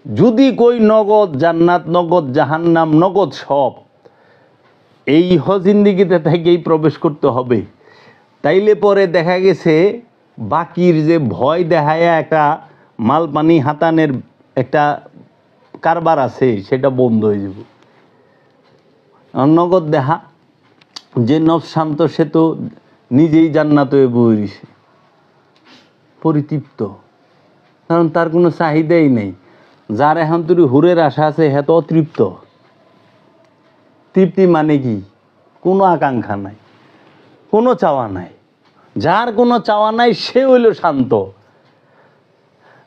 যদি কই নগদ জান্নাত, নগদ জাহান্নাম, নগদ সব এই জিন্দিগিতে থেকেই প্রবেশ করতে হবে, তাইলে পরে দেখা গেছে বাকির যে ভয় দেখায় একটা মাল পানি হাতানের একটা কারবার আছে সেটা বন্ধ হয়ে যাবে। নগদ দেখা যে নফস শান্ত সে তো নিজেই জান্নাত হয়ে বই রইছে, পরিতৃপ্ত, কারণ তার কোনো চাহিদাই নেই। যার এখন তুই হুরের আশা আছে হ্যাঁ তো অতৃপ্ত। তৃপ্তি মানে কি? কোনো আকাঙ্ক্ষা নাই, কোনো চাওয়া নাই। যার কোনো চাওয়া নাই সে হইল শান্ত।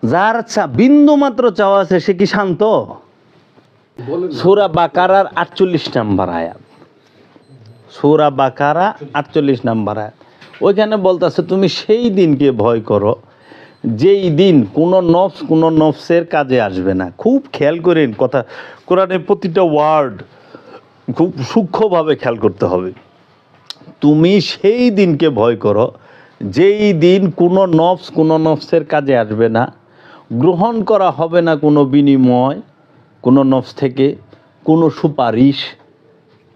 যার বিন্দু মাত্র চাওয়া আছে সে কি শান্ত? সূরা বাকারার 48 নম্বর আয়াত, সূরা বাকারা 48 নম্বর আয়াত, ওইখানে বলতেছে তুমি সেই দিনকে ভয় করো যেই দিন কোনো নফস কোনো নফসের কাজে আসবে না। খুব খেয়াল করেন কথা, কোরআনের প্রতিটা ওয়ার্ড খুব সূক্ষ্মভাবে খেয়াল করতে হবে। তুমি সেই দিনকে ভয় করো যেই দিন কোনো নফস কোনো নফসের কাজে আসবে না, গ্রহণ করা হবে না কোনো বিনিময় কোনো নফস থেকে, কোনো সুপারিশ,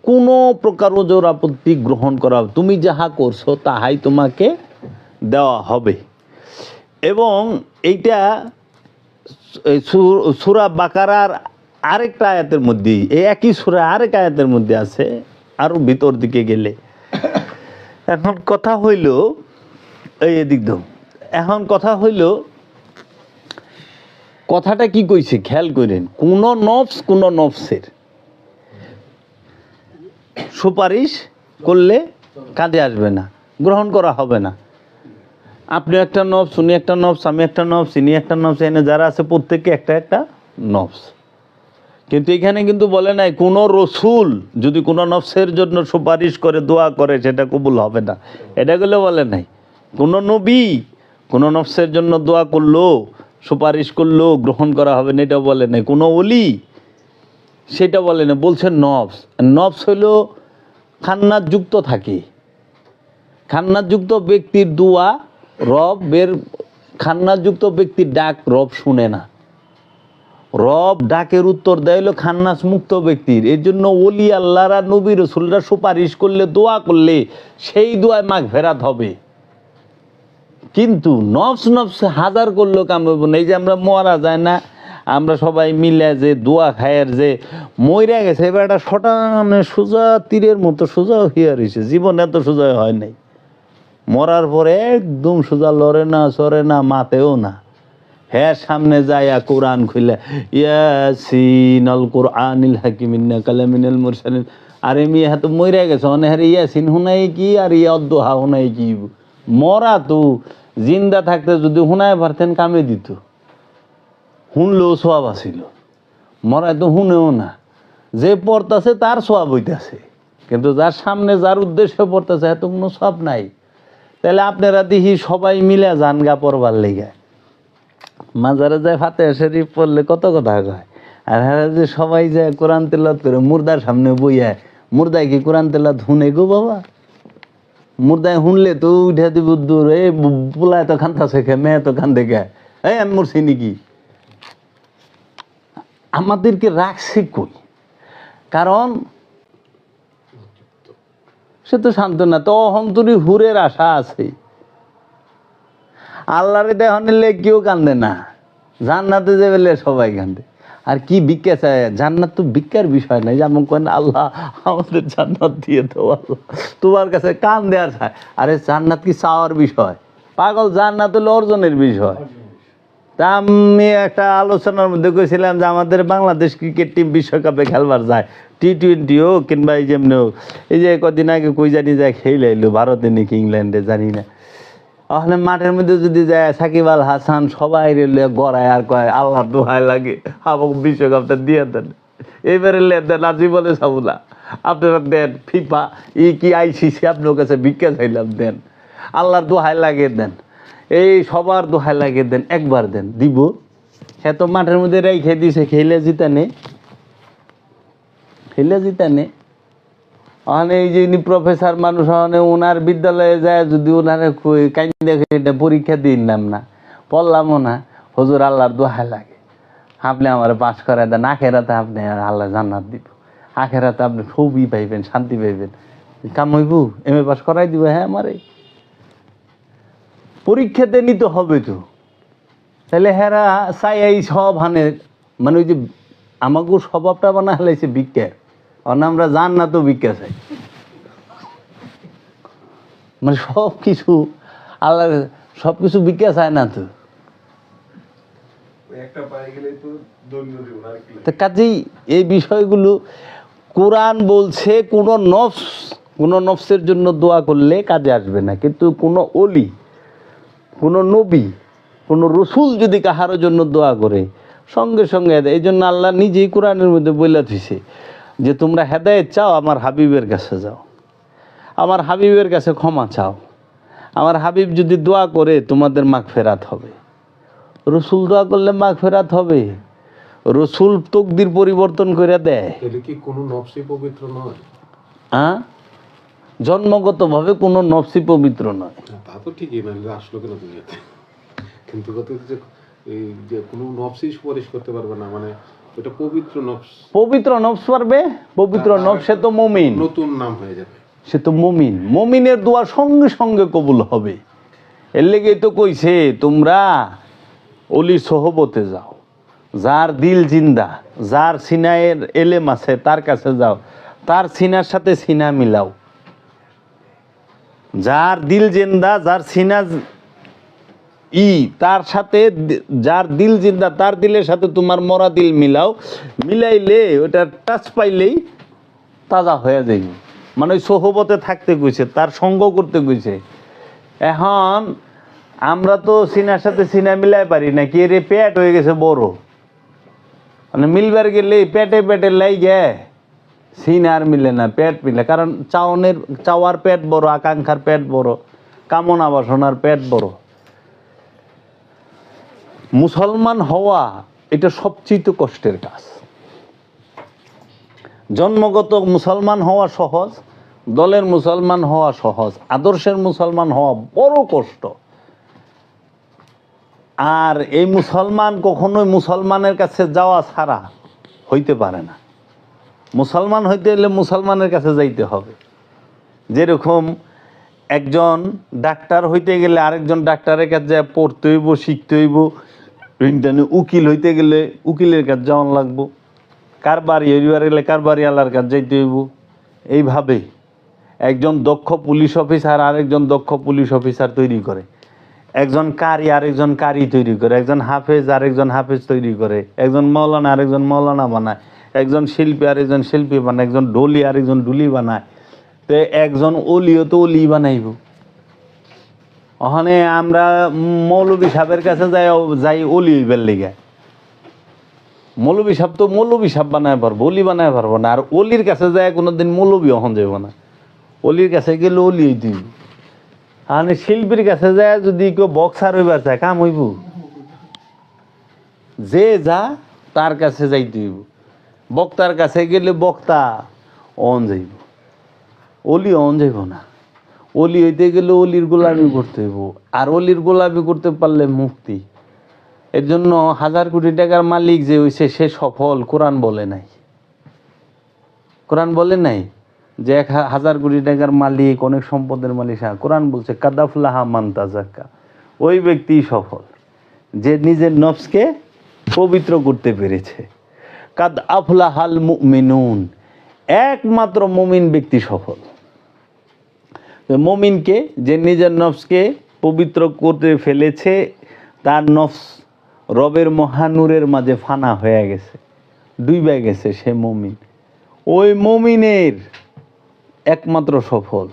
কোনো প্রকার ওজর আপত্তি গ্রহণ করা হবে। তুমি যাহা করছো তাহাই তোমাকে দেওয়া হবে। এবং এইটা সূরা বাকারার আরেকটা আয়াতের মধ্যে, এই একই সূরা আরেক আয়াতের মধ্যে আছে, আরও ভিতর দিকে গেলে। এখন কথা হইল এই এদিক দাও, এখন কথা হইল কথাটা কি কইছে খেয়াল করেন, কোন নফস কোন নফসের সুপারিশ করলে কাজে আসবে না, গ্রহণ করা হবে না। আপনি একটা নফস, উনি একটা নফস, আমি একটা নফস, ইনি একটা নফস, এনে যারা আছে প্রত্যেকে একটা একটা নফস। কিন্তু এখানে কিন্তু বলে নাই কোনো রসুল যদি কোনো নফসের জন্য সুপারিশ করে দোয়া করে সেটা কবুল হবে না, এটা গুলো বলে নাই। কোনো নবী কোনো নফসের জন্য দোয়া করলো, সুপারিশ করলো, গ্রহণ করা হবে না, এটা বলে নাই। কোনো ওলি সেটা বলে না, বলছে নফস। নফস হইল খান্নাতযুক্ত থাকে, খান্নাতযুক্ত ব্যক্তির দোয়া রবের, খান্নাতযুক্ত ব্যক্তির ডাক রব শুনে না। রব ডাকের উত্তর দেয় হলো খান্নাস মুক্ত ব্যক্তির। এর জন্য ওলি আল্লাহরা নবী রসুলরা সুপারিশ করলে দোয়া করলে সেই দোয়ায় মাগফিরাত হবে। কিন্তু নফস নফস হাজার করলো কাম হইব না। এই যে আমরা মরা যায় না, আমরা সবাই মিলে যে দোয়া খায়ের যে মইরা গেছে, এবার একটা শটানে সোজা তীরের মতো সোজা হইয়া রয়েছে, জীবন এত সোজা হয় নাই। মরার পরে একদম সোজা লড়ে না, চড়ে না, মাতেও না। হ্যাঁ সামনে যাইয়া কোরআন খুলে ইয়াসিন আল কোরআনিল হাকিম ইন্নাকা লামিনাল মুরসালিন। আরে মিয়া হ্যাঁ তো মইরা গেছে, মানে হ্যাঁ ইয়াসিন হুনাই কি আর ইয়া দোহা হুনাই কি? মরা তো জিন্দা থাকতে যদি হুনায় পারতেন কামে দিত, শুনলেও সোয়াব আসিল। মরায় তো শুনেও না, যে পড়তেছে তার সোয়াব হইতেছে, কিন্তু যার সামনে যার উদ্দেশ্যে পড়তেছে এত কোনো সোয়াব নাই। তাহলে আপনারা দেখি সবাই মিলে যান গা পড়বার লেগে, মাজারে যায় ফাতিহা শরীফ পড়লে কত কথা কয়। আর হ্যাঁ যে সবাই যায় কোরআন তেলাওয়াত করে মুর্দার সামনে বইয়া, মুর্দায় কি কোরআন তেলাওয়াত শুনে গো বাবা? মুর্দায় শুনলে তো উঠে দিব দূর, এই পোলায় তো খান্তাছে খে, মেয়ে তো খান দেখে, এই আমি মরছি নাকি? আমাদেরকে রাখছি কই? কারণ সে তো শান্ত না, তো অহন্তরী হুরের আশা আছে। আল্লাহরে দেখন নিলে কেউ কান্দে না, জান্নাতে যে বেলে সবাই কান্দে। আর কি ভিক্ষা চায়? জান্নাত তো ভিক্ষার বিষয় নাই। যেমন কেন আল্লাহ আমাদের জান্নাত দিয়ে দাও, আল্লাহ তোমার কাছে কান দেওয়ার চায়। আরে জান্নাত কি চাওয়ার বিষয়? পাগল, জান্নাত হলো অর্জনের বিষয়। তা আমি একটা আলোচনার মধ্যে কইছিলাম যে আমাদের বাংলাদেশ ক্রিকেট টিম বিশ্বকাপে খেলবার যায়, টি-20 হোক কিংবা এই যেমনি হোক। এই যে কদিন আগে কই জানি যায় খেলে এলো ভারতে নাকি ইংল্যান্ডে, জানি না। ওখানে মাঠের মধ্যে যদি যায় সাকিব আল হাসান সবাই রেলে গড়ায় আর কয় আল্লাহ দোহাই লাগে আমাকে বিশ্বকাপটা দিয়ে দেন, এইবারে দেন, আর জীবনে সাবুলা আপনারা দেন। ফিফা ই কি আইসিসি আপনার কাছে ভিক্ষা চাইলাম, দেন, আল্লাহর দোহাই লাগে দেন, এই সবার দোহাই লাগে দেন, একবার দেন, দিব। সে তো মাঠের মধ্যে রেখে দিছে, খেলে জিতানে, খেলে জিতানে। ওখানে এই যে প্রফেসর মানুষ, ওখানে ওনার বিদ্যালয়ে যায় যদি ওনারে কাইন দেখে পরীক্ষা দিলাম না, পড়লামও না, হুজুর আল্লাহর দোহাই লাগে আপনি আমার পাশ করায় দেন, আখেরাতে আপনি আল্লাহ জান্নাত দিব, আখেরাতে আপনি খুবই পাইবেন, শান্তি পাইবেন। কাম হইব, এমএ পাস করাই দিব? হ্যাঁ, আমারে পরীক্ষাতে নিতে হবে তো। তাহলে হেরা চাই এই সব হানে, মানে ওই যে আমাকে স্বভাবটা বানা হলাইছে ভিক্ষার, অন্য আমরা জান না তো ভিক্ষা চাই, মানে সব কিছু আল্লাহ, সব কিছু ভিক্ষা চায় না তো। তো কাজেই এই বিষয়গুলো কোরআন বলছে কোনো নফসের জন্য দোয়া করলে কাজে আসবে না, কিন্তু কোনো অলি, কোনো নবী, কোনো রসুল যদি কাহারও জন্য দোয়া করে সঙ্গে সঙ্গে হেদায়েত। এই জন্য আল্লাহ নিজেই কোরআনের মধ্যে বলে দিছে যে তোমরা হেদায়েত চাও, আমার হাবিবের কাছে যাও, আমার হাবিবের কাছে ক্ষমা চাও। আমার হাবিব যদি দোয়া করে তোমাদের মাগফিরাত হবে, রসুল দোয়া করলে মাগফিরাত হবে। রসুল তকদির পরিবর্তন করে দেয়। এটা কি কোনো নফসই পবিত্র নয়? হ্যাঁ, জন্মগতভাবে কোনো নফসই পবিত্র নয়। তা তো ঠিকই, না আসলো কেন দুনিয়াতে? কিন্তু কথা হচ্ছে এই যে কোনো নফসই সুপারিশ করতে পারবে না, মানে এটা পবিত্র নফস। পবিত্র নফস পারবে, পবিত্র নফস, সে তো মুমিন, নতুন নাম হয়ে যাবে, সে তো মুমিন। মুমিনের দোয়া সঙ্গে সঙ্গে কবুল হবে। এর লেগে তো কইছে তোমরা অলির সোহবতে যাও, যার দিল জিন্দা, যার সিনায়ের এলেম আছে তার কাছে যাও, তার সিনার সাথে সিনা মিলাও। যার দিল জিন্দা, যার সিনা তার সাথে, যার দিল জিন্দা তার দিলের সাথে তোমার মরা দিল মিলাও, মিলাইলে ওটা টাচ পাইলেই তাজা হয়ে যাবে। মানে ওই সোহবতে থাকতে কইছে, তার সঙ্গ করতে কইছে। এখন আমরা তো সিনার সাথে সিনা মিলাই পারি না, কি রে পেট হয়ে গেছে বড়, মানে মিলবার গেলে পেটে পেটে লাই গে সিনা আর মিলে না, পেট মিলে। কারণ চাওয়ার পেট বড়, আকাঙ্ক্ষার পেট বড়, কামনা বাসনার পেট বড়। মুসলমান হওয়া এটা সবচেয়ে কষ্টের কাজ। জন্মগত মুসলমান হওয়া সহজ, দলের মুসলমান হওয়া সহজ, আদর্শের মুসলমান হওয়া বড় কষ্ট। আর এই মুসলমান কখনোই মুসলমানের কাছে যাওয়া ছাড়া হইতে পারে না। মুসলমান হইতে হলে মুসলমানের কাছে যাইতে হবে। যেরকম একজন ডাক্তার হইতে গেলে আরেকজন ডাক্তারের কাছে পড়তে হইব, শিখতে হইব। উকিল হইতে গেলে উকিলের কাছে যাওয়ান লাগবো, কারবারি হইবার গেলে কারবারি আলার কাছে যাইতে হইব। এইভাবে একজন দক্ষ পুলিশ অফিসার আরেকজন দক্ষ পুলিশ অফিসার তৈরি করে, একজন কারি আরেকজন কারি তৈরি করে, একজন হাফেজ আরেকজন হাফেজ তৈরি করে, একজন মৌলানা আরেকজন মৌলানা বানায়, একজন শিল্পী আরেকজন শিল্পী বানায়, একজন ডলি আরেকজন ডুলি বানায়। তো একজন অলিও তো অলি বানাইব। ওখানে আমরা মৌলবী সাহেবের কাছে যাই অলি হইবার লিগে। মৌলবী সাহেব তো মৌলবী সাহেব বানায় পারবো, অলি বানায় পারবো না। আর অলির কাছে যায় কোনোদিন মৌলবী অহন যাইব না, অলির কাছে গেলে অলি হইতে। আর শিল্পীর কাছে যায় যদি কেউ বক্সার হইবার চায়, কাম হইব? যে যা তার কাছে যাইতে হইব। বক্তার কাছে গেলে বক্তা অন যাইব, অলি অন যাইব না। অলি হইতে গেলে অলির গোলামি করতে হইব, আর অলির গোলামি করতে পারলে মুক্তি। এর জন্য 1000 কোটি টাকার মালিক যে হইছে সে সফল, কোরআন বলে নাই। কোরআন বলে নাই যে 1000 কোটি টাকার মালিক, অনেক সম্পদের মালিক। কোরআন বলছে কাদাফলাহা মান তাজাক্কা, ওই ব্যক্তি সফল যে নিজের নফসকে পবিত্র করতে পেরেছে। কাদ আফলাহাল মুমিনুন, একমাত্র মুমিন ব্যক্তি সফল। মুমিনকে যে নিজের নফসকে পবিত্র করতে ফেলেছে, তার নফস রবের মহানূরের মাঝে ফানা হয়ে গেছে, ডুইবা গেছে, সে মুমিন। ওই মুমিনের একমাত্র সফল।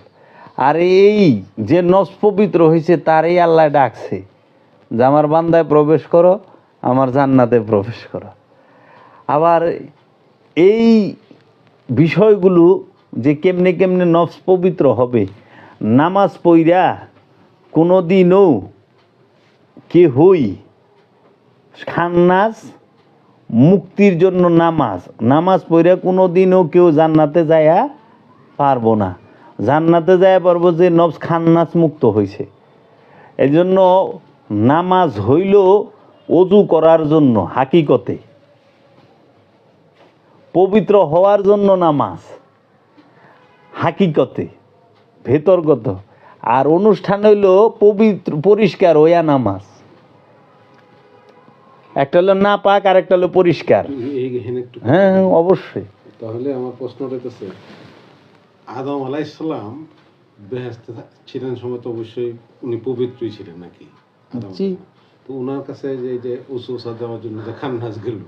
আর এই যে নফস পবিত্র হয়েছে তারই আল্লাহ ডাকছে যে আমার বান্দায় প্রবেশ করো, আমার জান্নাতে প্রবেশ করো। আবার এই বিষয়গুলো যে কেমনে কেমনে নফস পবিত্র হবে, নামাজ পইরা কোনো দিনও কেহই খান্নাস মুক্তির জন্য নামাজ পইরা কোনো দিনও কেউ জান্নাতে যায়া পারবো না। জান্নাতে যায়া পারবো যে নফস খান্নাস মুক্ত হয়েছে। এই জন্য নামাজ হইল অজু করার জন্য, হাকিকতে পবিত্র হওয়ার জন্য নামাজ হাকিকতে ভেতরগত, আর অনুষ্ঠান হইল পবিত্র পরিষ্কার হইয়া নামাজ। একটা হলো না পাক আর একটা হলো পরিষ্কার। এইখানে একটু হ্যাঁ হ্যাঁ, অবশ্যই। তাহলে আমার প্রশ্ন রইতেছে, আদম আলাইসাল্লাম বেহেশতে ছিলেন সময় তো অবশ্যই উনি পবিত্রই ছিলেন নাকি? আদম জি। তো ওনার কাছে যে উসুসা দেওয়ার জন্য যে খান্নাস গেল,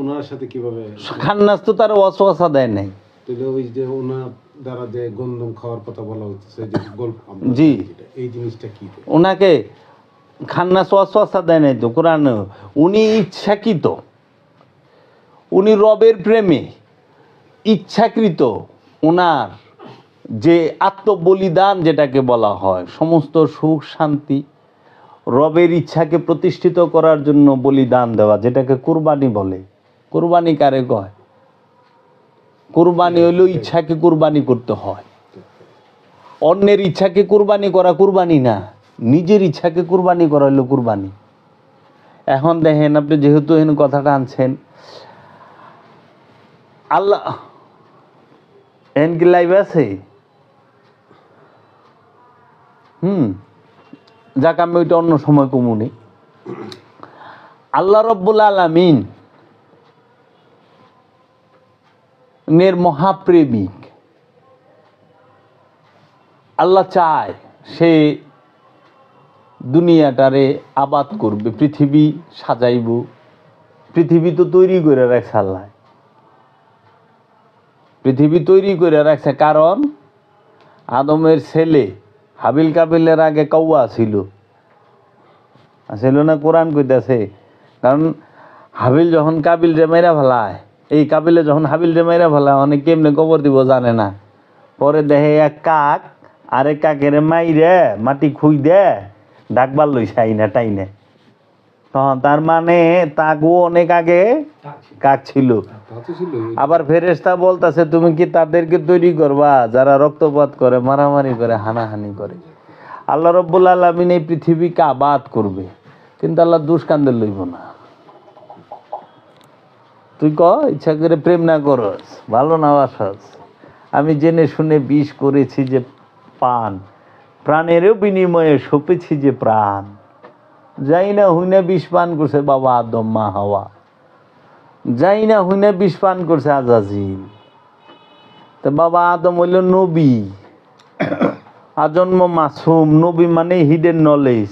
ওনার সাথে কিভাবে? খান্নাস তো তার ওয়াসওয়াসা দেয় নাই। তাহলে ওই যে ওনার দ্বারা যে গন্ধম খাওয়ার কথা বলা হচ্ছে যে গল্প, জি। এই জিনিসটা কি? ওনাকে খান্নাস ওয়াসওয়াসা দেয় নাই তো কোরআনে। উনি ইচ্ছাকৃত, উনি রবের প্রেমে ইচ্ছাকৃত ওনার যে আত্মবলিদান যেটাকে বলা হয়, সমস্ত সুখ শান্তি রবের ইচ্ছাকে প্রতিষ্ঠিত করার জন্য বলিদান দেওয়া, যেটাকে কুরবানি বলে। কুরবানি কারে কয়? কুরবানি হইল ইচ্ছাকে কুরবানি করতে হয়। অন্যের ইচ্ছাকে কুরবানি করা কুরবানি না, নিজের ইচ্ছাকে কুরবানি করা হইল কুরবানি। এখন দেখেন, আপনি যেহেতু এখানে কথাটা আনছেন, আল্লাহ এন কি লাইভ আছে? যাক, আমি ওইটা অন্য সময় কমুনি। আল্লাহ রব্বুল আলামিন নের মহাপ্রেমিক। আল্লাহ চায় সে দুনিয়াটারে আবাদ করবে, পৃথিবী সাজাইব। পৃথিবী তো তৈরি করে রাখছে আল্লাহ, পৃথিবী তৈরি করে রাখছে। কারণ আদমের ছেলে হাবিল কাবিলের আগে কৌয়া ছিল না? কোরআন কইতাছে। কারণ হাবিল যখন কাবিল রে মেরা ফেলায়, এই কাবিলে যখন হাবিল রে মেরা ফেলায়, অনেক কেমনে কবর দিব জানে না। পরে দেখে এক কাক আরেক কাকের মাইরে মাটি খুই দে ডাকবার লইছে আইনা টাইনে। তখন তার মানে তাকেও অনেক আগে কাক ছিল। আবার ফেরেশতা বলতাছে, তুমি কি তাদেরকে তৈরি করবা যারা রক্তপাত করে, মারামারি করে, হানাহানি করে? আল্লাহ রব্বুল আলামিন এই পৃথিবীকে আবাদ করবে, কিন্তু আল্লাহ দুষ্কান্দের লইব না। তুই ক ইচ্ছা করে প্রেম না করস, ভালো না বাসস। আমি জেনে শুনে বিষ করেছি যে পান, প্রাণেরও বিনিময়ে সপেছি যে প্রাণ। যাই না হুইনা বিষ পান করছে বাবা আদম মা হাওয়া, যাই না হুইনা বিষ পান করছে আজাজিল। তো বাবা আদম হইল নবী, আজন্ম মাসুম। নবী মানে হিডেন নলেজ।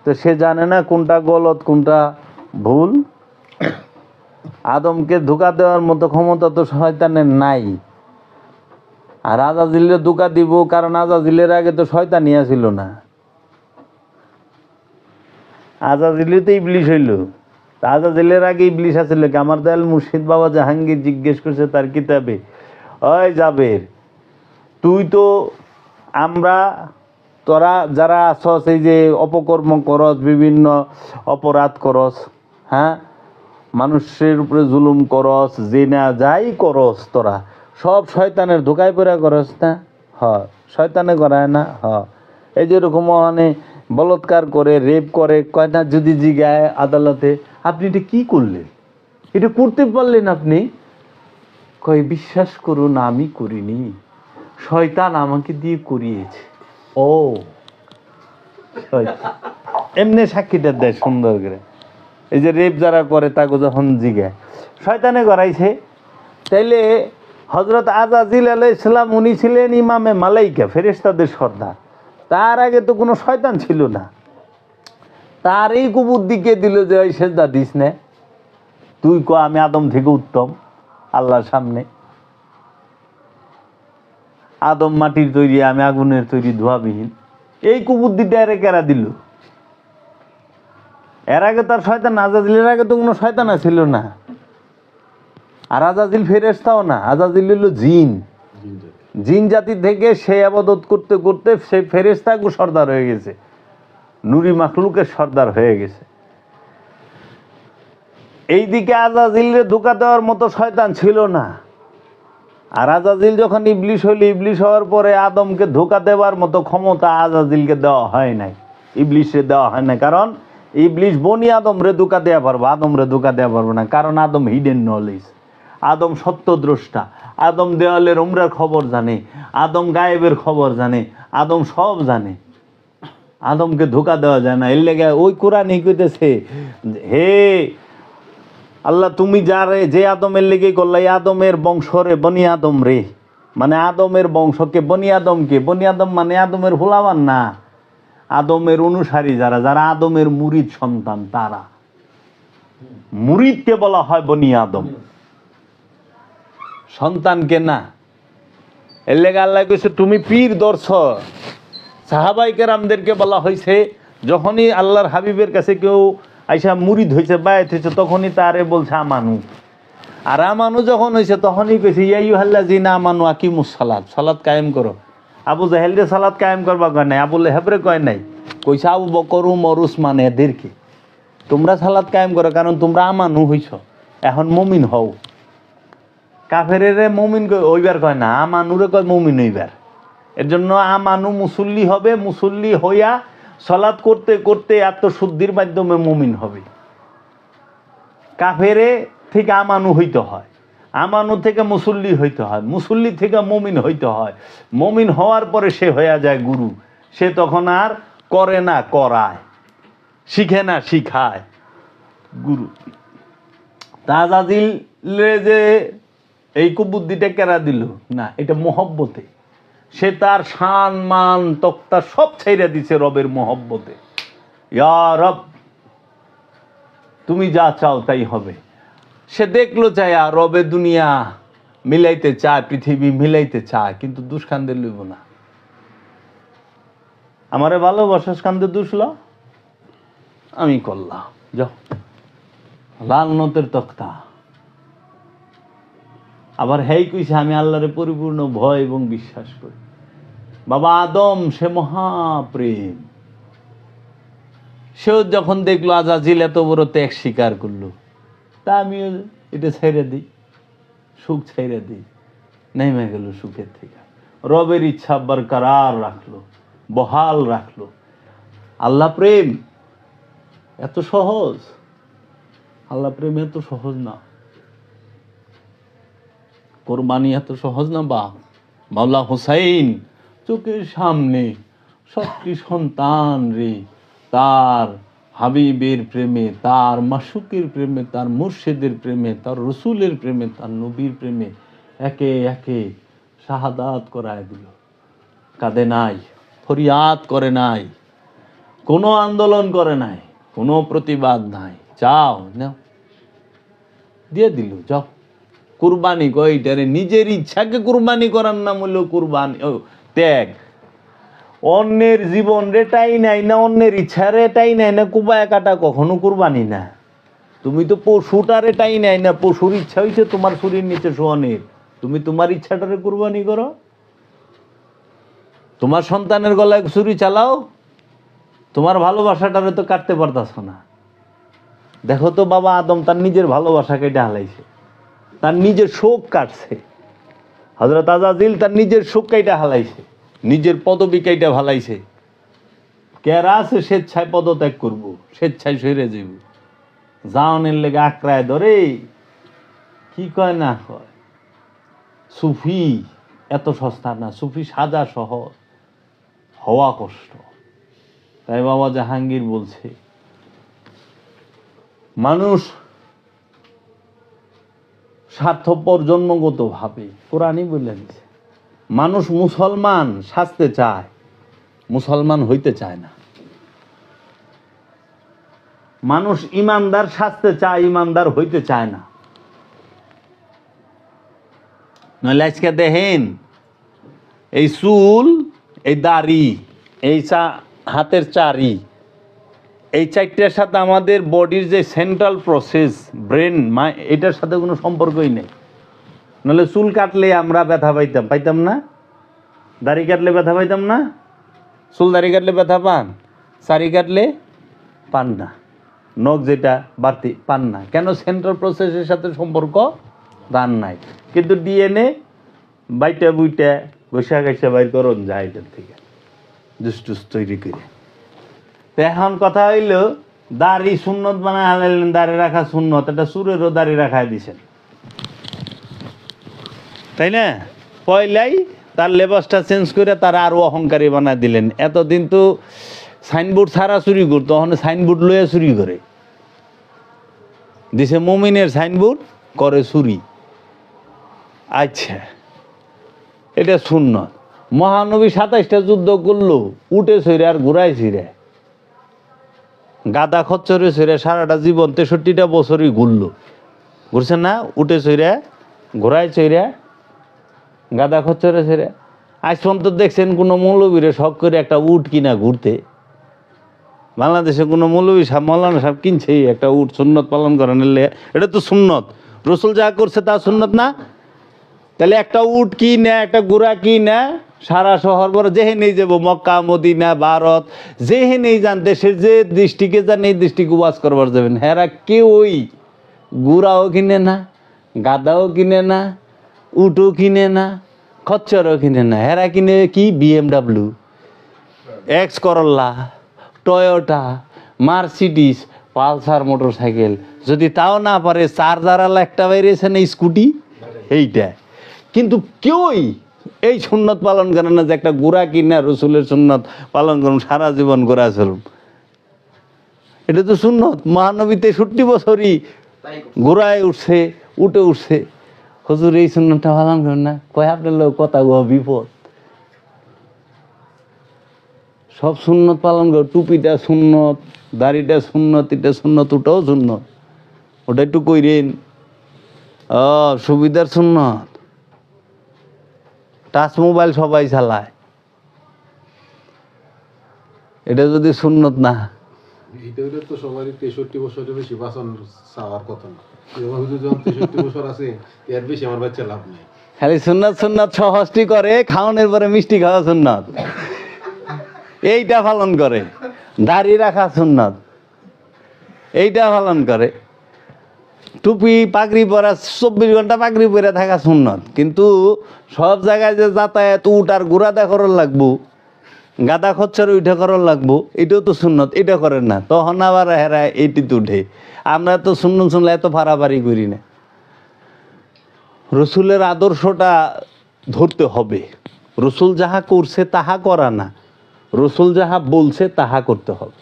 তো সে জানে না কোনটা গলত কোনটা ভুল। আদমকে ধোঁকা দেওয়ার মতো ক্ষমতা তো শয়তানের নাই। আর আজাজিলের ধোঁকা দিব, কারণ আজাজিলের আগে তো শয়তানি ছিল না। আজাজিলে তো ইবলিশ হইল। আজাজিলের আগে ইবলিশ আছিল কি? আমার দয়াল মুর্শিদ বাবা জাহাঙ্গীর জিজ্ঞেস করছে তার কিতাবে, ওই জাবের, তুই তো আমরা তোরা যারা আছস, এই যে অপকর্ম করস, বিভিন্ন অপরাধ করস, হ্যাঁ, মানুষের উপরে জুলুম করস, জেনা যাই করস, তোরা সব শয়তানের ধোকায় পড়া করস না? হ, শয়তানে করায় না? হ। এই যেরকম মানে বলৎকার করে, রেপ করে, কয় না, যদি জিগায় আদালতে, আপনি এটা কি করলেন, এটা করতে পারলেন আপনি? কয়, বিশ্বাস করুন আমি করিনি, শয়তান আমাকে দিয়ে করিয়েছে। ও এমনি সাক্ষীটা দেয় সুন্দর করে। এই যে রেপ যারা করে তাকে যখন জিগায়, শয়তানে করাইছে। তাইলে হযরত আজাজিল আলাইহিস সালাম উনি ছিলেন ইমামে মালাইকা, ফেরেশতাদের সর্দার। তার আগে তো কোনো শয়তান ছিল না। তার এই কুবুদ্দিকে দিল যে ওই সেজদা দিস না, তুই ক আমি আদম থেকে উত্তম আল্লাহর সামনে। আদম মাটির তৈরি, আমি আগুনের তৈরি, ধোয়াবিহীন। এই কুবুদ্দিটা এর কেরা দিল? এর আগে তার শয়তান, আজাজিলের আগে তো কোনো শয়তান ছিল না। আর আজাজিল ফেরেশতাও না, আজাজিল হলো জিন। জিন জাতি থেকে সে ইবাদত করতে করতে সে ফেরেশতাকে সর্দার হয়ে গেছে, নুরি মাখলুকের সর্দার হয়ে গেছে। এইদিকে আজাজিলরে ধোঁকা দেওয়ার মতো শয়তান ছিল না। আর আজাজিল যখন ইবলিশ হইল, ইবলিশ হওয়ার পরে আদমকে ধোঁকা দেওয়ার মতো ক্ষমতা আজাজিলকে দেওয়া হয় নাই, ইবলিশে দেওয়া হয় না। কারণ ইবলিশ বনি আদমরে ধোঁকা দেওয়া পারবো, আদমরে ধোঁকা দেওয়া পারবো না। কারণ আদম হিডেন নলেজ, আদম সত্যদ্রষ্টা, আদম দেওয়ালের উমরার খবর জানে, আদম গায়েবের খবর জানে, আদম সব জানে। আদমকে ধোকা দেওয়া যায় না। এর লেগে ওই কোরআনই কইতেছে, হে আল্লাহ তুমি যারে যে আদমের লেগে করলা, এই আদমের বংশ রে বনি আদম রে, মানে আদমের বংশকে বনি আদমকে, বনি আদম মানে আদমের ভোলাবান না, আদমের অনুসারী যারা, যারা আদমের মুরিদ সন্তান, তারা মুরিদকে বলা হয় বনি আদম, সন্তানকে না। এর লেগে আল্লাহ কইছে তুমি পীর দর্শ। সাহাবাই কেরামদেরকে বলা হয়েছে, যখনই আল্লাহর হাবিবের কাছে কেউ আইসা মুরিদ হয়েছে, বায়াত হয়েছে, তখনই তারে বলছে আমানু। আর আমানু যখন হয়েছে তখনই কইছে ইয়া আইয়ুহাল্লাযিনা আমানু আকিমুস সালাত, সালাত কায়েম করো। আবু জাহেল রে সালাত কায়েম করবা কয় নাই, আবু লাহাবরে কয় নাই, কইছে আবু বকর উমর উসমান এদেরকে তোমরা সালাত কায়েম করো, কারণ তোমরা আমানু হইছ, এখন মুমিন হও। কাফেরেরে মুমিন ওইবার কয় না, আমানুরে কয় মুমিন হইবার। এর জন্য আমানু মুসল্লি হবে, মুসল্লি হইয়া সালাত করতে করতে আত্মশুদ্ধির মাধ্যমে মুমিন হবে। কাফেরে থেকে আমানু হইতে হয়, আমানু থেকে মুসল্লি হইতে হয়, মুসল্লি থেকে মুমিন হইতে হয়, মুমিন হওয়ার পরে সে হইয়া যায় গুরু। সে তখন আর করে না করায়, শিখে না শিখায়, গুরু। তাজাজিলে যে এই কুবুদ্ধিটা কেরা দিল না, এটা মহব্বতে। সে তার শান মান তক্তা সব ছাইরা দিছে রবের মহব্বতে। ইয়া রব তুমি যা চাও তাই হবে। সে দেখলো চায় রবে দুনিয়া মিলাইতে চায়, পৃথিবী মিলাইতে চায়, কিন্তু দুষ্কান্দে লইব না। আমারে ভালোবাসাস কান্দে দুষল, আমি করলাম, যাও লাল নতের তক্তা। আবার হেই কইছে আমি আল্লাহরে পরিপূর্ণ ভয় এবং বিশ্বাস করি। বাবা আদম সে মহাপ্রেম, সেও যখন দেখলো আজাজিল এত বড় ত্যাগ স্বীকার করলো, তা আমিও এটা ছেড়ে দিই, সুখ ছেড়ে দিই, নেমে গেল সুখের থেকে। রবের ইচ্ছা বরকরার রাখলো, বহাল রাখলো। আল্লাহ প্রেম এত সহজ, আল্লাহ প্রেম এত সহজ না, কোরবানি এত সহজ না। বা মাওলা হুসাইন চোখের সামনে সবটি সন্তান রে তার হাবিবের প্রেমে, তার মাসুকের প্রেমে, তার মুর্শিদের প্রেমে, তার রসুলের প্রেমে, তার নবীর প্রেমে একে একে শাহাদাত করায় দিল। কাঁদে নাই, ফরিয়াদ করে নাই, কোনো আন্দোলন করে নাই, কোনো প্রতিবাদ নাই, যাও নাও, দিয়ে দিল, যাও। কুরবানি কয়টারে, নিজের ইচ্ছাকে কুরবানি করার নাম হলো কুরবানি, ত্যাগ। অন্যের জীবন রেটাই নাই না, অন্যের ইচ্ছা রেটাই নাই না, কুবায় কাটা কখনো কুরবানি না। তুমি তো পশুটা রেটাই নাই না, পশুর ইচ্ছা হয়েছে তোমার শরীর নিচে শোয়ানের, তুমি তোমার ইচ্ছাটারে কুরবানি করো। তোমার সন্তানের গলায় ছুরি চালাও, তোমার ভালোবাসাটারে তো কাটতে পারতাছ না। দেখো তো বাবা আদম তার নিজের ভালোবাসা কেটে হালাইছে, তার নিজের শোক কাটছে। হযরত আজাজিল তার নিজের শোক কাইটা হালাইছে, নিজের পদবি কাইটা হালাইছে। কেরা আছে স্বেচ্ছায় পদত্যাগ করবো, স্বেচ্ছায় সরে যাইব, জাওনের লেগে আঁকড়ায় ধরে। কি কয় না কয়, সুফি এত সস্তা না, সুফি সাজা সহজ, হওয়া কষ্ট। তাই বাবা জাহাঙ্গীর বলছে মানুষ স্বার্থপর জন্মগত ভাবে, কোরআনই বলে দিছে। মানুষ মুসলমান সাজতে চায়, মুসলমান হইতে চায় না। মানুষ ইমানদার সাজতে চায়, ইমানদার হইতে চায় না। নইলে আজকে দেখেন এই চুল, এই দাড়ি, এই হাতের চারি, এই চারটার সাথে আমাদের বডির যে সেন্ট্রাল প্রসেস ব্রেন, এটার সাথে কোনো সম্পর্কই নেই। নাহলে চুল কাটলে আমরা ব্যথা পাইতাম না, দাড়ি কাটলে ব্যথা পাইতাম না, চুল দাড়ি কাটলে ব্যথা পান, চারি কাটলে পান না, নখ যেটা বাড়তি পান না। কেন? সেন্ট্রাল প্রসেসের সাথে সম্পর্ক দান নাই। কিন্তু ডিএনএ বাইটা বুইটা ঘষা ঘষা বাইর করুন যায় এটার থেকে, জুস তৈরি করে। তো এখন কথা হইল দাড়ি সুন্নত বানায় হালাইলেন, দাড়ি রাখা সুন্নত, এটা সুরেরও দাড়ি রাখায় দিছেন। তাই না? পয়লাই তার লেবাসটা চেঞ্জ করে তার আরও অহংকারী বানায় দিলেন। এতদিন তো সাইনবোর্ড ছাড়া চুরি করতো, তখন সাইনবোর্ড লইয়া চুরি করে দিছে। মুমিনের সাইনবোর্ড করে চুরি। আচ্ছা, এটা সুন্নত। মহানবী 27টা যুদ্ধ করলো, উঠে ছইরে আর ঘুরাই ছিঁড়ে, গাদা খচ্চরে ছইরে সারাটা জীবন 63টা বছরই ঘুরছেন না? উঠে ছইরে ঘোরায় চইরে গাদা খচ্চরে ছেড়ে। আজ পর্যন্ত দেখছেন কোনো মৌলবীরে শখ করে একটা উট কিনা ঘুরতে? বাংলাদেশে কোনো মৌলবী সাহেব, মৌলানা সাহেব কিনছে একটা উট সুন্নত পালন করেন? এটা তো সুন্নত, রসুল যা করছে তা সুন্নত না? তাহলে একটা উট কি না, একটা ঘোড়া কি না, সারা শহর বড় যেহেনেই যাবো, মক্কা মদিনা ভারত যেহেনেই যান, দেশের যে দৃষ্টিকে যান এই দৃষ্টিকে ওয়াজ করবার যাবেন, হেরা কেউই ঘোড়াও কিনে না, গাদাও কিনে না, উটও কিনে না, খচ্চরও কিনে না। হেরা কিনে কি? BMW, X Corolla, Toyota, Mercedes, Pulsar motorcycle. যদি তাও না পারে, চার্জারালা একটা বেরিয়েছে না স্কুটি, এইটা। কিন্তু কেউই এই সুন্নত পালন করে না যে একটা গোড়া কিনা রসুলের সুন্নত পালন করুন, সারা জীবন গোড়া চলুন। এটা তো সুন্নত। মহানবী 63 বছরই গোড়ায় উঠছে, উঠে উঠছে। হুজুর এই সুন্নতটা পালন করেন না? কয় আপনার লোক কথা গো বিপদ। সব সুন্নত পালন করো, টুপিটা সুন্নত, দাড়িটা সুন্নত, এটা সুন্নত, ওটাও সুন্নত, ওটা একটু কইরেন। সুবিধার সুন্নত। টাচ মোবাইল সবাই চালায়, এটা যদি সুন্নত না। এটা হলে তো সবারই 63 বছরের বেশি বাঁচন চাওয়ার কথা না। যখন 63 বছর আছে, এর বেশি আমার বাচ্চা লাভ নেই। খালি সুন্নত সুন্নত সহজটি করে, খাওয়ানোর পরে মিষ্টি খাওয়া সুন্নত, এইটা পালন করে। দাড়ি রাখা সুন্নত, এইটা পালন করে। টুপি পাগড়ি পরা, 24 ঘন্টা পাগড়ি পরে থাকা সুন্নত। কিন্তু সব জায়গায় যে যাতায়াত, উঠ আর ঘোরা দেখার লাগবো, গাদা খচ্চর উঠে করার লাগবো, এটাও তো সুন্নত, এটা করেন না। তখন আবার হেরা এইটিতে উঠে। আমরা তো সুন্নত শুনলে এত ফাড়াফাড়ি করি না। রসুলের আদর্শটা ধরতে হবে। রসুল যাহা করছে তাহা করা না, রসুল যাহা বলছে তাহা করতে হবে।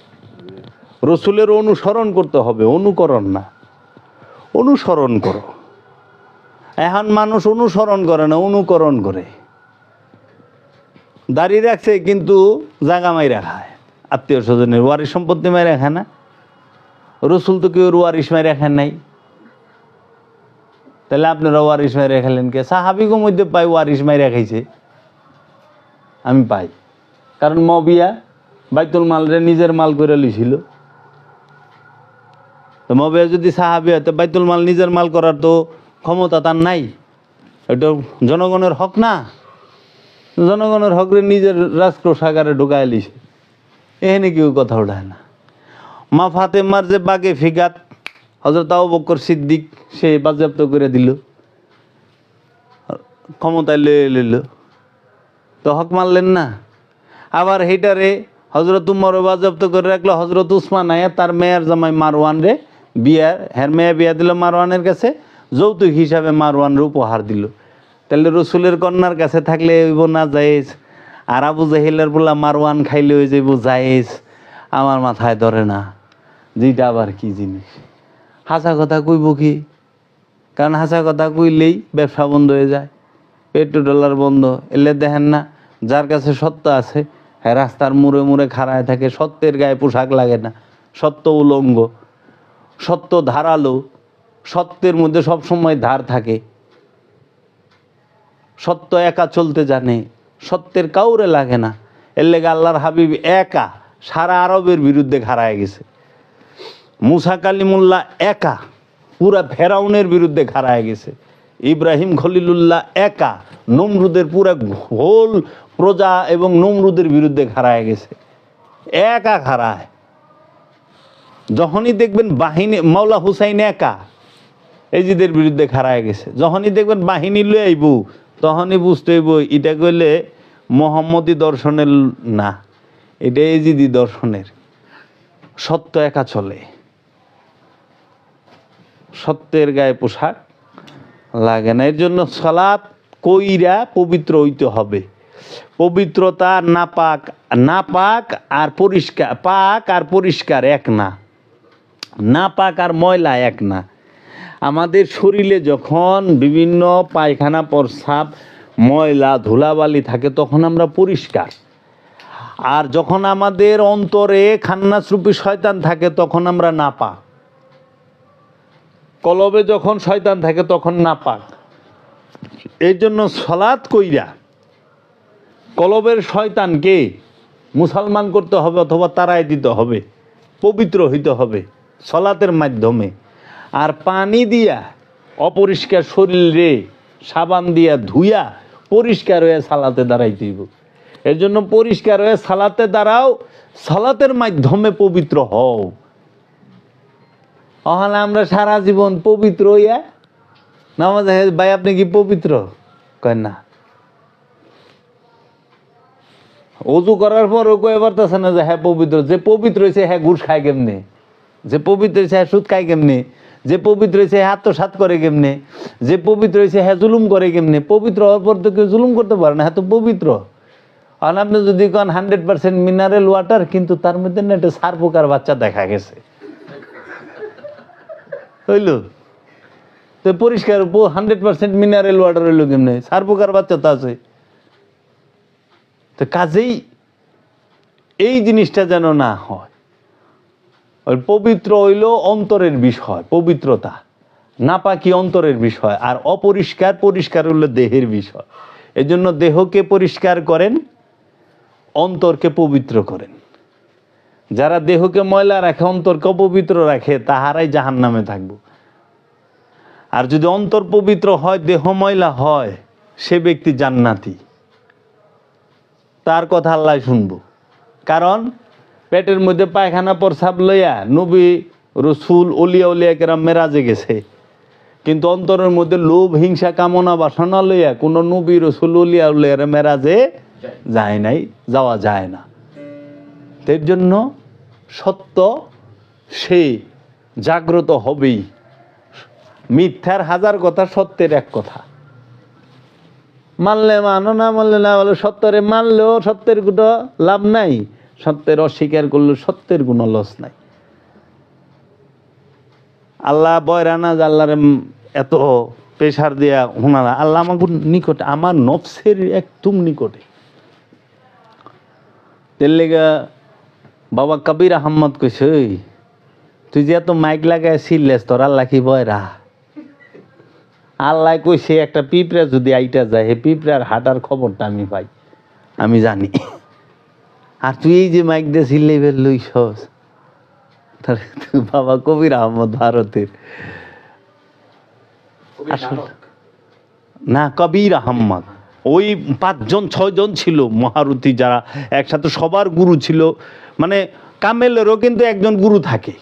রসুলের অনুসরণ করতে হবে, অনুকরণ না। অনুসরণ করো। এখন মানুষ অনুসরণ করে না, অনুকরণ করে। দাঁড়িয়ে রাখছে কিন্তু জাগা মাইরা খায়, আত্মীয় স্বজনের ওয়ারিশ সম্পত্তি মাইরা খায় না। রসুল তো কেউ ওয়ারিশ মাইরা খায় নাই, তাহলে আপনারা ওয়ারিশ মাইরা খেলেন কে? সাহাবিগো মধ্যে পাই ওয়ারিশ মাইরা খাইছে, আমি পাই। কারণ মবিয়া বাইতুল মালরে নিজের মাল করে লইছিল। তো মবিয়া যদি সাহাবি হয়, তো বাইতুল মাল নিজের মাল করার তো ক্ষমতা তার নাই। এটা জনগণের হক না? জনগণের হকরে নিজের রাজকোষাগারে ঢুকায় লিছে, এখানে কেউ কথা উঠায় না। মা ফাতেমার যে বাগে ফিগাত হযরত আবু বকর সিদ্দিক সে বাজেয়াপ্ত করে দিল, ক্ষমতায় লইল, তো হক মানলেন না। আবার হেটারে হজরত উমর বাজেয়াপ্ত করে রাখলো। হজরত উসমান আয়া তার মেয়ের জামাই মারওয়ান রে মেয়ে বিয়া দিল মারওয়ানের কাছে, যৌতুক হিসাবে মারওয়ানরে উপহার দিল। তাহলে রসুলের কন্যার কাছে থাকলে হইব না জায়েজ, আর আবু জাহিলের বলা মারওয়ান খাইলে হয়ে যাইব জায়েজ? আমার মাথায় ধরে না যেটা আবার কি জিনিস। হাসা কথা কইব কি? কারণ হাসা কথা কইলেই ব্যবসা বন্ধ হয়ে যায়, পেট্রোল ডলার বন্ধ। এলে দেখেন না, যার কাছে সত্য আছে হ্যাঁ রাস্তার মুড়ে মুড়ে খাড়ায় থাকে, সত্যের গায়ে পোশাক লাগে না, সত্য উলঙ্গ, সত্য ধারালো, সত্যের মধ্যে সবসময় ধার থাকে, সত্য একা চলতে জানে, সত্যের কাউরে লাগে না। এর লেগে আল্লাহর হাবিব একা সারা আরবের বিরুদ্ধে খাড়ায় গেছে। মুসা কালিমুল্লাহ একা পুরা ফেরাউনের বিরুদ্ধে খাড়ায় গেছে। ইব্রাহিম খলিলুল্লাহ একা নমরুদের পুরা হোল প্রজা এবং নমরুদের বিরুদ্ধে খাড়ায় গেছে, একা খাড়ায়। যখনই দেখবেন বাহিনী, মাওলা হুসাইন একা এজিদের বিরুদ্ধে খাড়ায় গেছে। যখনই দেখবেন বাহিনী লয়ে আইব, তখনই বুঝতে হইব এটা কইলে মোহাম্মদী দর্শনের না, এটা এজিদি দর্শনের। সত্য একা চলে, সত্যের গায়ে পোশাক লাগে না। এর জন্য সালাত কইরা পবিত্র হইতে হবে। পবিত্রতা নাপাক, নাপাক আর পরিষ্কার, পাক আর পরিষ্কার এক না, নাপাক আর ময়লা এক না। আমাদের শরীরে যখন বিভিন্ন পায়খানা প্রস্রাব ময়লা ধুলাবালি থাকে তখন আমরা পরিষ্কার, আর যখন আমাদের অন্তরে খান্নাসরূপী শয়তান থাকে তখন আমরা নাপাক। কলবে যখন শয়তান থাকে তখন নাপাক। এই জন্য সালাত কইরা কলবের শয়তানকে মুসলমান করতে হবে অথবা তাড়াই দিতে হবে, পবিত্র হইতে হবে সালাতের মাধ্যমে। আর পানি দিয়া অপরিষ্কার শরীরে সাবান দিয়া ধুইয়া পরিষ্কার হয়ে সালাতে দাঁড়াইতে হইব। এর জন্য পরিষ্কার হয়ে সালাতে দাঁড়াও, সালাতের মাধ্যমে পবিত্র হও। তাহলে আমরা সারা জীবন পবিত্র হইয়া নামাজ, ভাই আপনি কি পবিত্র? কয় না। অজু করার পরও কয়ে পারতেছে না যে হ্যাঁ পবিত্র। যে পবিত্র হয়েছে হ্যাঁ ঘুষ খায় কেমনে, যে পবিত্র হয়েছে হ্যাঁ সুদ খায় কেমনে, যে পবিত্র হয়েছে হ্যাঁ আত্মসাৎ করে কেমনে, যে পবিত্র হয়েছে হ্যাঁ জুলুম করে কেমনে। পবিত্র হওয়ার পর তো কেউ জুলুম করতে পারে না, হ্যাঁ তো পবিত্র। আর আপনি যদি কন 100% মিনারেল ওয়াটার, কিন্তু তার মধ্যে না একটা সার পোকার বাচ্চা দেখা গেছে, হইল তো পরিষ্কার 100% মিনারেল ওয়াটার হইল কেমনে? সার পোকার বাচ্চা তো আছে। তো কাজেই এই জিনিসটা যেন না হয়। ওই পবিত্র হইল অন্তরের বিষয়, পবিত্রতা। নাপাকি অন্তরের বিষয়, আর অপরিষ্কার পরিষ্কার হইল দেহের বিষয়। এই জন্য দেহকে পরিষ্কার করেন, অন্তরকে পবিত্র করেন। যারা দেহকে ময়লা রাখে, অন্তরকে অপবিত্র রাখে, তাহারাই জাহান্নামে থাকবো। আর যদি অন্তর পবিত্র হয়, দেহ ময়লা হয়, সে ব্যক্তি জান্নাতি, তার কথা আল্লাহ শুনবো। কারণ পেটের মধ্যে পায়খানা প্রস্রাব লইয়া নবী রসুল ওলিয়া উলিয়া কেরাম মেরাজে গেছে, কিন্তু অন্তরের মধ্যে লোভ হিংসা কামনা বাসনা লইয়া কোনো নবী রসুল উলিয়া উলিয়ার মেরাজে যায় নাই, যাওয়া যায় না। এর জন্য সত্য সে জাগ্রত হবেই। মিথ্যার হাজার কথা, সত্যের এক কথা। মানলে মানো, না মানলে না, বলে সত্যরে মানলেও সত্যের কোনো লাভ নাই, সত্যের অস্বীকার করলেও সত্যের কোনো লস নাই। আল্লাহ বয়রানা যে আল্লাহরে এত প্রেশার দিয়া হোনারা, আল্লাহ আমাকে নিকটে, আমার নফসের একদম নিকটে। এর লেগা বাবা কবির আহম্মদ কইছে, তুই যে এত মাইক লাগায় সিললেস, তোর আল্লাহ কি বয়রা? আল্লাহ কইছে একটা পিঁপড়া যদি আইটা যায়, হে পিঁপড়ার হাঁটার খবরটা আমি পাই, আমি জানি। আর তুই এই যে মাইক দিয়ে সিললে লইছস, বাবা কবির আহমদ ভারতের, না কবির আহম্মদ, ওই 5-6 জন ছিল মহারথী, যারা একসাথে সবার গুরু ছিল। মানে কামেলেরও কিন্তু একজন গুরু থাকে,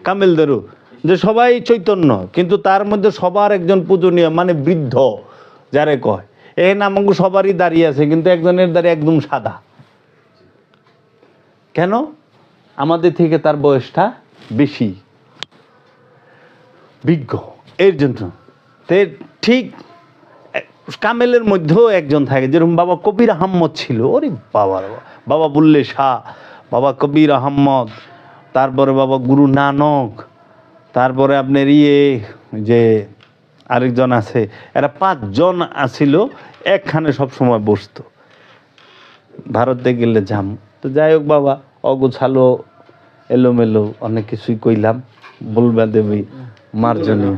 কামেলদেরও, যে সবাই চৈতন্য কিন্তু তার মধ্যে সবার একজন পূজনীয়, মানে বৃদ্ধ যারে কয়। এই নামক সবারই দাঁড়িয়ে আছে, কিন্তু একজনের দাঁড়িয়ে একদম সাদা। কেন? আমাদের থেকে তার বয়সটা বেশি, বিজ্ঞ। এর জন্য ঠিক কামেলের মধ্যেও একজন থাকে, যেরকম বাবা কবির আহম্মদ ছিল। ওরে বাবা, বাবা বুল্লে শাহ, বাবা কবির আহম্মদ, তারপরে বাবা গুরু নানক, তারপরে আপনার যে আরেকজন আছে, এরা 5 জন আছিল একখানে সবসময় বসতো। ভারতে গেলে যাম তো, যাই হোক বাবা অগোছালো এলোমেলো অনেক কিছুই কইলাম, বলবা দেবী মার্জনী।